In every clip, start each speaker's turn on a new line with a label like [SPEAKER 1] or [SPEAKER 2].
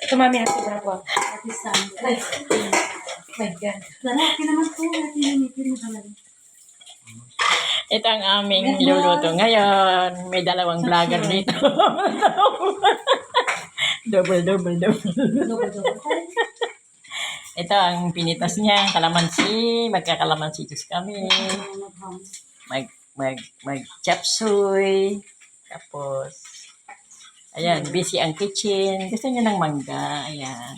[SPEAKER 1] Ito mami ako bravo. Ay, my God.
[SPEAKER 2] Lalaki naman po.
[SPEAKER 3] Ito ang aming luluto ngayon. May dalawang vlogger dito. double. Ito ang pinitas niya, kalamansi. Magkakalamansi juice kami. Mag chop suey. Tapos, ayan, busy ang kitchen. Gusto niya ng mangga. Ayan.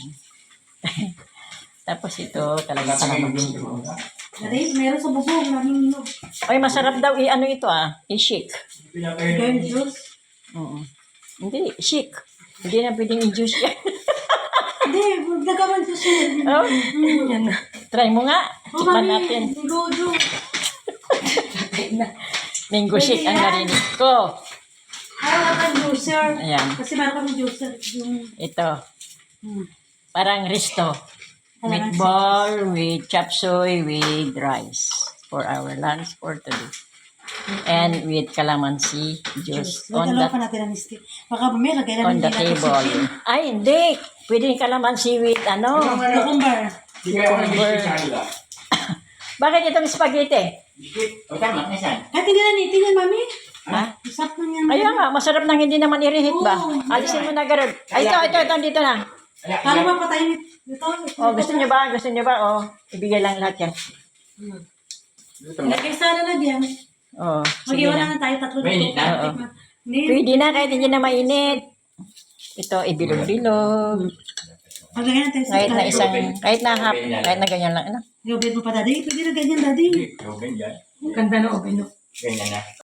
[SPEAKER 3] Tapos ito, talaga kalamansi.
[SPEAKER 2] Dari, meron sa bubong. Maraming no.
[SPEAKER 3] Ay, masarap daw i-ano ito i-shake.
[SPEAKER 2] Game juice.
[SPEAKER 3] Oo. Hindi, shake. Hindi na pwedeng i-juice yan.
[SPEAKER 2] Hindi, nagaman ko siya.
[SPEAKER 3] Oh, yan. Try mo nga. Tikman natin.
[SPEAKER 2] Gojo.
[SPEAKER 3] Mango shake ang narinig ko.
[SPEAKER 2] Wala kang juicer.
[SPEAKER 3] Ayan.
[SPEAKER 2] Kasi meron kami juicer. Yung...
[SPEAKER 3] Ito. Parang resto. Meatball with chop suey with rice for our lunch for today. And with calamansi juice on
[SPEAKER 2] Dalawa pa natin ang stick. Baka may lagay namin
[SPEAKER 3] the table. Ay, hindi. Pwede yung calamansi with
[SPEAKER 2] Cucumber.
[SPEAKER 3] Bakit itong spaghetti?
[SPEAKER 2] Kahit hindi na nitin yan, mami.
[SPEAKER 3] Ha?
[SPEAKER 2] Isap na yan.
[SPEAKER 3] Kaya nga, masarap nang hindi naman i-reheat ba?
[SPEAKER 2] Oo.
[SPEAKER 3] Alisin mo na garod. Ay, ito, dito na.
[SPEAKER 2] Para mapatayin ito.
[SPEAKER 3] Oh, gusto niyo ba? Oh, ibigay lang lahat yan.
[SPEAKER 2] Lagay sana lagyan.
[SPEAKER 3] Oh, sige
[SPEAKER 2] Mag-iwan
[SPEAKER 3] na.
[SPEAKER 2] na tayo tatlo
[SPEAKER 4] Mainit
[SPEAKER 2] dito.
[SPEAKER 4] na?
[SPEAKER 3] Oo. Pwede na kahit hindi na mainit. Ito, ibilog-bilog.
[SPEAKER 2] Maglagay natin sa
[SPEAKER 3] Kahit na ganyan lang. Ano?
[SPEAKER 2] Yobed mo pa, daddy. Pwede na ganyan, daddy.
[SPEAKER 4] Ganyan.
[SPEAKER 1] Ganda na open no.
[SPEAKER 4] Ganyan na.